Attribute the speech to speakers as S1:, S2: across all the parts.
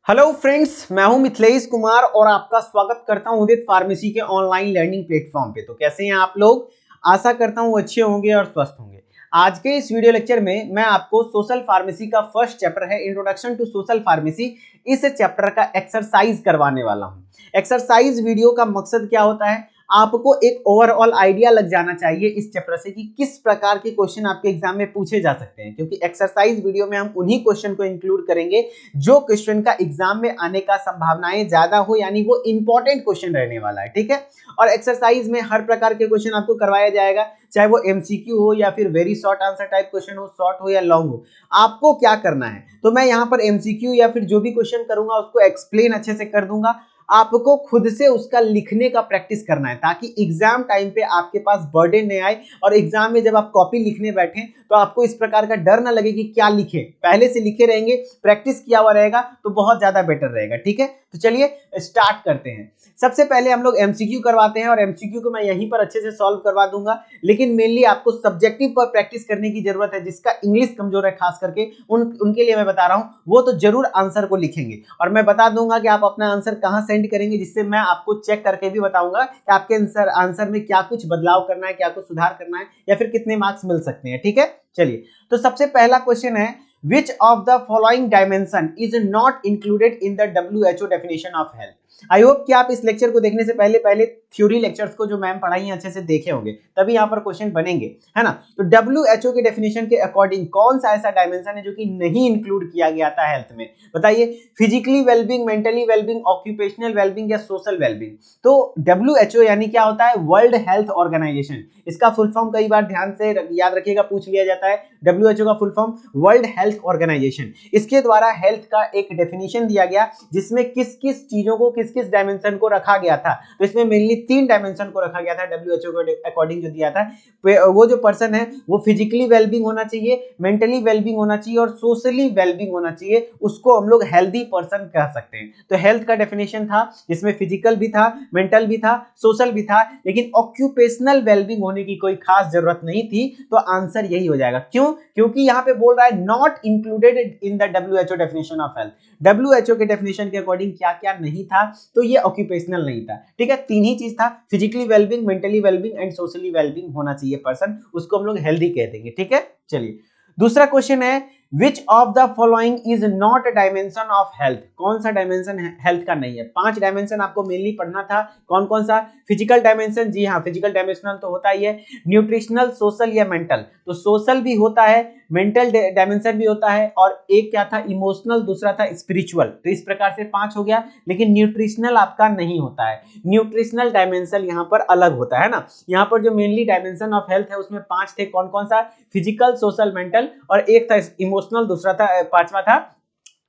S1: Hello friends, मैं हूं मिथिलेश कुमार और आपका स्वागत करता हूं उदित फार्मेसी के ऑनलाइन लर्निंग प्लेटफॉर्म पे। तो कैसे हैं आप लोग? आशा करता हूं अच्छे होंगे और स्वस्थ होंगे। आज के इस वीडियो लेक्चर में मैं आपको सोशल फार्मेसी का फर्स्ट चैप्टर है इंट्रोडक्शन टू सोशल फार्मेसी, इस चैप्टर का एक्सरसाइज करवाने वाला हूं। एक्सरसाइज वीडियो का मकसद क्या होता है? आपको एक ओवरऑल आइडिया लग जाना चाहिए इस चैप्टर से कि किस प्रकार के क्वेश्चन आपके एग्जाम में पूछे जा सकते हैं, क्योंकि एक्सरसाइज वीडियो में हम उन्हीं क्वेश्चन को इंक्लूड करेंगे जो क्वेश्चन का एग्जाम में आने का संभावनाएं ज्यादा हो, यानी वो इंपॉर्टेंट क्वेश्चन रहने वाला है। ठीक है, और एक्सरसाइज में हर प्रकार के क्वेश्चन आपको करवाया जाएगा, चाहे वो एमसीक्यू हो या फिर very short answer type question हो, शॉर्ट हो या लॉन्ग हो। आपको क्या करना है, तो मैं यहाँ पर एमसीक्यू या फिर जो भी क्वेश्चन करूंगा उसको एक्सप्लेन अच्छे से कर दूंगा। आपको खुद से उसका लिखने का प्रैक्टिस करना है ताकि एग्जाम टाइम पे आपके पास बर्डन नहीं आए और एग्जाम में जब आप कॉपी लिखने बैठे तो आपको इस प्रकार का डर ना लगे कि क्या लिखे। पहले से लिखे रहेंगे, प्रैक्टिस किया हुआ रहेगा तो बहुत ज्यादा बेटर रहेगा। ठीक है, तो चलिए स्टार्ट करते हैं। सबसे पहले हम लोग एमसीक्यू करवाते हैं और एमसीक्यू को मैं यहीं पर अच्छे से सॉल्व करवा दूंगा, लेकिन मेनली आपको सब्जेक्टिव पर प्रैक्टिस करने की जरूरत है। जिसका इंग्लिश कमजोर है खास करके उनके लिए मैं बता रहा हूं, वो तो जरूर आंसर को लिखेंगे और मैं बता दूंगा कि आप अपना आंसर कहां सेंड करेंगे, जिससे मैं आपको चेक करके भी बताऊंगा कि आपके आंसर में क्या कुछ बदलाव करना है, क्या कुछ सुधार करना है या फिर कितने मार्क्स मिल सकते हैं। ठीक है, चलिए तो सबसे पहला क्वेश्चन है, which of the following dimension is not included in the WHO definition of health? I hope कि आप इस लेक्चर को देखने से पहले पहले थ्योरी लेक्चर्स को जो मैम पढ़ाई हैं अच्छे से देखे होंगे, तभी यहाँ पर क्वेश्चन बनेंगे, है ना। तो WHO के डेफिनेशन के अकॉर्डिंग कौन सा ऐसा डायमेंशन है जो कि नहीं इंक्लूड किया गया था हेल्थ में? बताइए, physically wellbeing, mentally wellbeing, occupational wellbeing या सोशल वेलबींग? तो WHO यानी क्या होता है? World health organization. इसका फुल फॉर्म कई बार ध्यान से याद रखिएगा, पूछ लिया जाता है। WHO का full form world health organization. इसके द्वारा हेल्थ का एक डेफिनेशन दिया गया जिसमें किस किस चीजों को, किस किस डायमेंशन को रखा गया था। तो इसमें मेनली 3 डायमेंशन को रखा गया था WHO के अकॉर्डिंग जो दिया था। वो जो पर्सन है वो फिजिकली वेलबींग होना चाहिए, मेंटली वेलबींग होना चाहिए और सोशली वेलबींग होना चाहिए। उसको हम लोग हेल्दी पर्सन कह सकते हैं। तो हेल्थ का डेफिनेशन था जिसमें फिजिकल भी था, मेंटल भी था, सोशल भी था, लेकिन ऑक्यूपेशनल वेलबींग होने की कोई खास जरूरत नहीं थी। तो आंसर यही हो जाएगा। क्यों? क्योंकि यहां पे बोल रहा है not included in the WHO definition of health. WHO के डेफिनेशन के अकॉर्डिंग क्या क्या नहीं था, तो ये ऑक्यूपेशनल नहीं था। ठीक है, 3 ही चीज था, physically wellbeing, mentally wellbeing and socially wellbeing होना चाहिए पर्सन, उसको हम लोग हेल्दी कह देंगे। ठीक है, चलिए दूसरा क्वेश्चन है, which of the following is not a dimension of health? कौन सा डायमेंशन हेल्थ का नहीं है? 5 डायमेंशन आपको मेनली पढ़ना था। कौन कौन सा? फिजिकल डायमेंशन, जी हाँ, फिजिकल डायमेंशनल तो होता ही है। न्यूट्रिशनल, सोशल या मेंटल? तो सोशल भी होता है, मेंटल डायमेंशन भी होता है, और एक क्या था? इमोशनल, दूसरा था स्पिरिचुअल। तो इस प्रकार से 5 हो गया, लेकिन न्यूट्रिशनल आपका नहीं होता है। न्यूट्रिशनल डायमेंशन यहाँ पर अलग होता है ना। यहाँ पर जो मेनली डायमेंशन ऑफ हेल्थ है उसमें 5 थे। कौन कौन सा? फिजिकल, सोशल, मेंटल और एक था इमोशनल, दूसरा था, पांचवा था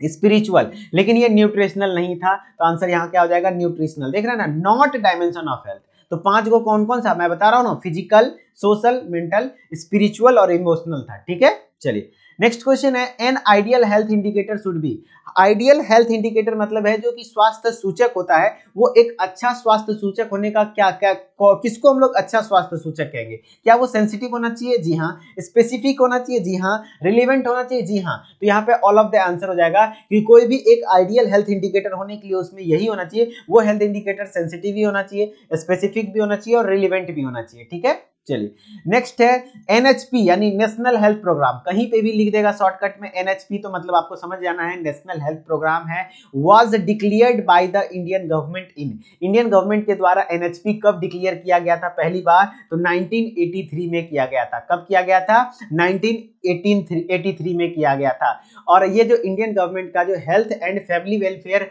S1: स्पिरिचुअल, लेकिन ये न्यूट्रिशनल नहीं था। तो आंसर यहाँ क्या हो जाएगा? न्यूट्रिशनल। देख रहे हैं ना, नॉट डायमेंशन ऑफ हेल्थ। तो 5 को कौन कौन सा मैं बता रहा हूं ना, फिजिकल, सोशल, मेंटल, स्पिरिचुअल और इमोशनल था। ठीक है, चलिए नेक्स्ट क्वेश्चन है, an ideal health indicator should be? Ideal health indicator मतलब है जो कि स्वास्थ्य सूचक होता है, वो एक अच्छा स्वास्थ्य सूचक होने का क्या क्या, किसको हम लोग अच्छा स्वास्थ्य सूचक कहेंगे? क्या वो सेंसिटिव होना चाहिए? जी हाँ। स्पेसिफिक होना चाहिए? जी हाँ। रिलेवेंट होना चाहिए? जी हाँ। तो यहाँ पे ऑल ऑफ द आंसर हो जाएगा कि कोई भी एक आइडियल हेल्थ इंडिकेटर होने के लिए उसमें यही होना चाहिए, वो हेल्थ इंडिकेटर सेंसिटिव भी होना चाहिए, स्पेसिफिक भी होना चाहिए और रिलेवेंट भी होना चाहिए। ठीक है, चलिए नेक्स्ट है एनएचपी यानी नेशनल हेल्थ प्रोग्राम। कहीं पे भी लिख देगा शॉर्टकट में एनएचपी, तो मतलब आपको समझ जाना है नेशनल हेल्थ प्रोग्राम है। Was declared by the Indian government in? Indian government के द्वारा एनएचपी कब डिक्लेयर किया गया था पहली बार? तो 1983 में किया गया था। कब किया गया था? 1983 में किया गया था। और ये जो इंडियन गवर्नमेंट का जो health and family welfare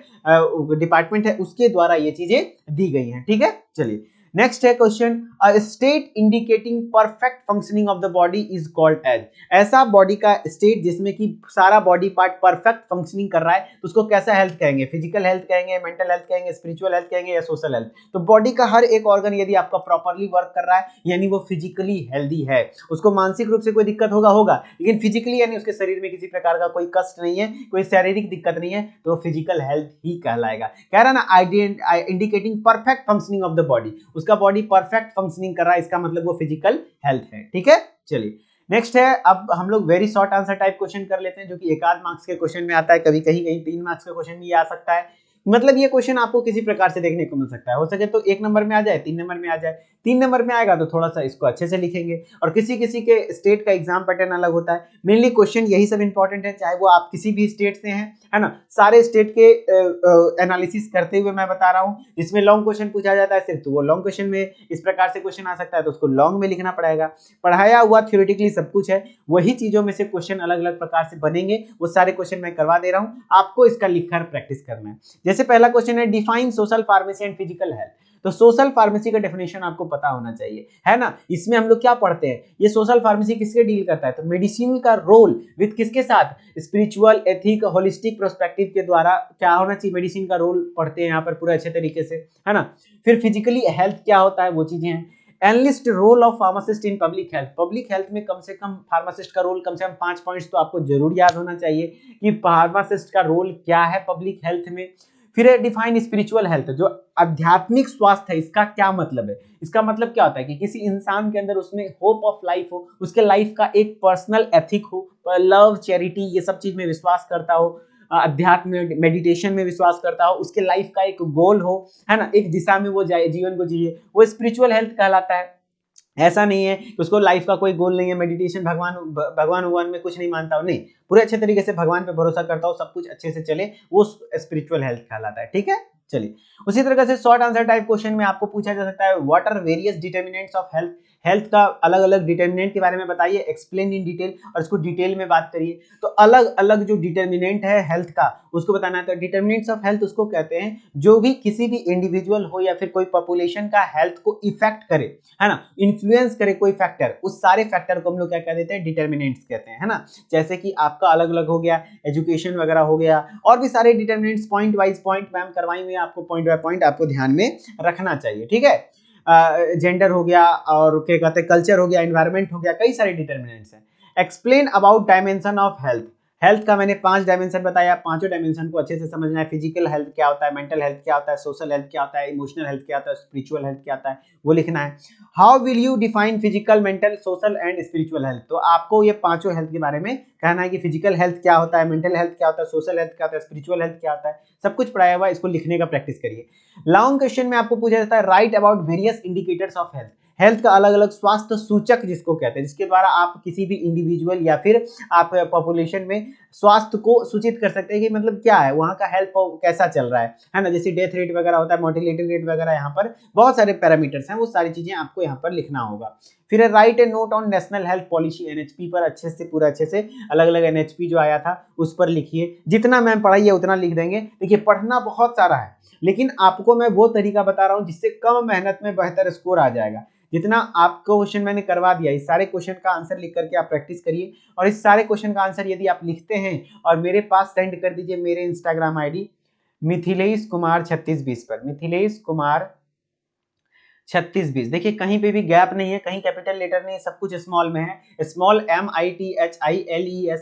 S1: department है उसके द्वारा ये चीजें दी गई हैं। ठीक है, चलिए नेक्स्ट है question, a state indicating perfect functioning of the body is called as? ऐसा बॉडी का स्टेट जिसमें कि सारा बॉडी पार्ट परफेक्ट फंक्शनिंग कर रहा है तो उसको कैसा हेल्थ कहेंगे? फिजिकल हेल्थ कहेंगे, मेंटल हेल्थ कहेंगे, स्पिरिचुअल हेल्थ कहेंगे या सोशल हेल्थ? तो बॉडी का हर एक ऑर्गन यदि आपका प्रॉपरली वर्क कर रहा है यानी वो फिजिकली हेल्दी है। उसको मानसिक रूप से कोई दिक्कत होगा, लेकिन फिजिकली यानी उसके शरीर में किसी प्रकार का कोई कष्ट नहीं है, कोई शारीरिक दिक्कत नहीं है, तो फिजिकल हेल्थ ही कहलाएगा। कह रहा ना indicating perfect functioning of the body, उसका बॉडी परफेक्ट फंक्शनिंग कर रहा है, इसका मतलब वो फिजिकल हेल्थ है। ठीक है, चलिए नेक्स्ट है, अब हम लोग very short answer type question कर लेते हैं, जो कि 1 आध मार्क्स के क्वेश्चन में आता है, कभी कहीं कहीं 3 मार्क्स का क्वेश्चन भी आ सकता है। मतलब ये क्वेश्चन आपको किसी प्रकार से देखने को मिल सकता है, हो सके तो 1 नंबर में आ जाए, 3 नंबर में आ जाए। 3 नंबर में आएगा तो थोड़ा सा इसको अच्छे से लिखेंगे, और किसी किसी के स्टेट का एग्जाम पैटर्न अलग होता है। मेनली क्वेश्चन यही सब इंपॉर्टेंट है, चाहे वो आप किसी भी स्टेट से हैं, है ना। सारे स्टेट के एनालिसिस करते हुए मैं बता रहा हूँ। इसमें लॉन्ग क्वेश्चन पूछा जाता है सिर्फ, तो वो लॉन्ग क्वेश्चन में इस प्रकार से क्वेश्चन आ सकता है, तो उसको लॉन्ग में लिखना पड़ेगा। पढ़ाया हुआ थ्योरेटिकली सब कुछ है, वही चीजों में से क्वेश्चन अलग अलग प्रकार से बनेंगे, वो सारे क्वेश्चन मैं करवा दे रहा हूँ, आपको इसका लिखकर प्रैक्टिस करना है। जैसे पहला क्वेश्चन है, define social pharmacy and physical health. तो सोशल फार्मेसी का डेफिनेशन आपको पता होना चाहिए, है ना। इसमें हम लोग क्या पढ़ते हैं, ये सोशल फार्मेसी किसके डील करता है, तो मेडिसिन का रोल विद किसके साथ, स्पिरिचुअल, एथिक, होलिस्टिक पर्सपेक्टिव के द्वारा क्या होना चाहिए, मेडिसिन का रोल पढ़ते हैं यहाँ पर पूरा अच्छे तरीके से, है ना। फिर फिजिकली हेल्थ क्या होता है, वो चीजें हैं। Enlist role of pharmacist in public health. Public health में कम से कम फार्मासिस्ट का रोल, कम से कम 5 पॉइंट्स तो आपको जरूर याद होना चाहिए कि फार्मासिस्ट का रोल क्या है पब्लिक हेल्थ में। फिर है डिफाइन स्पिरिचुअल हेल्थ, जो आध्यात्मिक स्वास्थ्य है, इसका क्या मतलब है। इसका मतलब क्या होता है कि किसी इंसान के अंदर उसमें होप ऑफ लाइफ हो, उसके लाइफ का एक पर्सनल एथिक हो, लव, चैरिटी, ये सब चीज में विश्वास करता हो, अध्यात्म मेडिटेशन में विश्वास करता हो, उसके लाइफ का एक गोल हो, है ना, एक दिशा में वो जाए, जीवन को जिए, वो स्पिरिचुअल हेल्थ कहलाता है। ऐसा नहीं है कि उसको लाइफ का कोई गोल नहीं है, मेडिटेशन, भगवान में कुछ नहीं मानता हो, नहीं, पूरे अच्छे तरीके से भगवान पे भरोसा करता हो, सब कुछ अच्छे से चले, वो स्पिरिचुअल हेल्थ कहलाता है। ठीक है, चलिए। उसी तरह से शॉर्ट आंसर टाइप क्वेश्चन में आपको पूछा जा सकता है, what are various determinants of health. Health का अलग अलग डिटर्मिनेंट के बारे में बताइए, एक्सप्लेन इन डिटेल, और इसको डिटेल में बात करिए। तो अलग अलग जो डिटर्मिनेंट है हेल्थ का, उसको बताना है। तो डिटर्मिनेंट्स ऑफ हेल्थ उसको कहते हैं जो भी किसी भी इंडिविजुअल हो या फिर कोई पॉपुलेशन का हेल्थ को इफेक्ट करे, है ना, इन्फ्लुएंस करे कोई फैक्टर, उस सारे फैक्टर को हम लोग क्या कह देते हैं, डिटर्मिनेंट्स कहते हैं, है ना। जैसे कि आपका अलग अलग हो गया, एजुकेशन वगैरह हो गया, और भी सारे determinants, point wise point ma'am करवाई हुई, आपको पॉइंट बाय पॉइंट आपको ध्यान में रखना चाहिए। ठीक है, जेंडर हो गया, और क्या कहते हैं, कल्चर हो गया, एनवायरमेंट हो गया, कई सारे डिटर्मिनेंट्स हैं। Explain about dimension of health. Health का मैंने 5 डायमेंशन बताया, पांचों डायमेंशन को अच्छे से समझना है। फिजिकल हेल्थ क्या होता है, मेंटल हेल्थ क्या होता है, सोशल हेल्थ क्या होता है, इमोशनल हेल्थ क्या होता है, स्पिरिचुअल हेल्थ क्या होता है, वो लिखना है। How will you define physical, mental, social and spiritual health. तो आपको ये पांचों हेल्थ के बारे में कहना है कि फिजिकल हेल्थ क्या होता है, मेंटल हेल्थ क्या होता है, सोशल हेल्थ क्या होता है, स्पिरिचुअल हेल्थ क्या होता है, सब कुछ पढ़ाया हुआ है, इसको लिखने का प्रैक्टिस करिए। लॉन्ग क्वेश्चन में आपको पूछा जाता है, right about various indicators of health. Health का अलग अलग स्वास्थ्य सूचक जिसको कहते हैं, जिसके द्वारा आप किसी भी इंडिविजुअल या फिर आप पॉपुलेशन में स्वास्थ्य को सूचित कर सकते हैं कि मतलब क्या है, वहाँ का हेल्थ कैसा चल रहा है ना। जैसे डेथ रेट वगैरह होता है, मोर्टेलिटी रेट वगैरह, यहाँ पर बहुत सारे पैरामीटर्स हैं, वो सारी चीजें आपको यहाँ पर लिखना होगा। फिर right A note on national health policy, NHP पर अच्छे से, पूरा अच्छे से, अलग अलग एनएचपी जो आया था उस पर लिखिए। जितना मैम पढ़ाइए उतना लिख देंगे। देखिए पढ़ना बहुत सारा है, लेकिन आपको मैं वो तरीका बता रहा हूँ जिससे कम मेहनत में बेहतर स्कोर आ जाएगा। जितना आपको क्वेश्चन मैंने करवा दिया, इस सारे क्वेश्चन का आंसर लिख करके आप प्रैक्टिस करिए, और इस सारे क्वेश्चन का आंसर यदि आप लिखते हैं और मेरे पास सेंड कर दीजिए, मेरे इंस्टाग्राम आईडी मिथिलेश कुमार 3620 पर, मिथिलेश कुमार 3620। देखिए कहीं पे भी गैप नहीं है, कहीं कैपिटल लेटर नहीं है, सब कुछ स्मॉल में है। स्मॉल MITHILESHKUMAR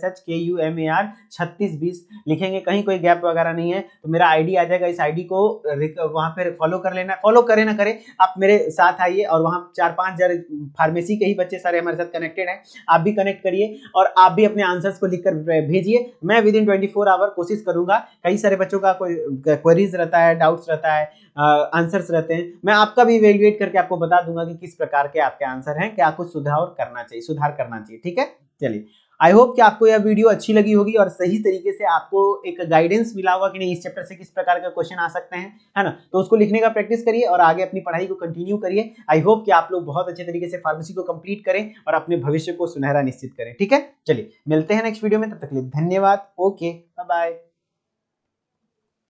S1: 3620 लिखेंगे, कहीं कोई गैप वगैरह नहीं है, तो मेरा आईडी आ जाएगा। इस आईडी को वहां पे फॉलो कर लेना, फॉलो करे ना करे, आप मेरे साथ आइए, और वहां 4-5 हजार फार्मेसी के ही बच्चे सारे हमारे साथ कनेक्टेड हैं, आप भी कनेक्ट करिए, और आप भी अपने आंसर्स को लिखकर भेजिए। मैं विद इन 24 आवर कोशिश करूंगा, कई सारे बच्चों का कोई क्वेरीज रहता है, डाउट्स रहता है, आंसर्स रहते हैं, मैं आपका भी इवैल्यूएट करके आपको बता दूंगा कि किस प्रकार के आपके आंसर हैं, क्या कुछ सुधार करना चाहिए। ठीक है, चलिए। आई होप कि आपको यह वीडियो अच्छी लगी होगी और सही तरीके से आपको एक गाइडेंस मिला होगा कि नहीं, इस चैप्टर से किस प्रकार का क्वेश्चन आ सकते हैं, है ना। तो उसको लिखने का प्रैक्टिस करिए और आगे अपनी पढ़ाई को कंटिन्यू करिए। आई होप कि आप लोग बहुत अच्छे तरीके से फार्मेसी को कंप्लीट करें और अपने भविष्य को सुनहरा निश्चित करें। ठीक है, चलिए मिलते हैं नेक्स्ट वीडियो में, तब तक के लिए धन्यवाद। Okay, bye bye.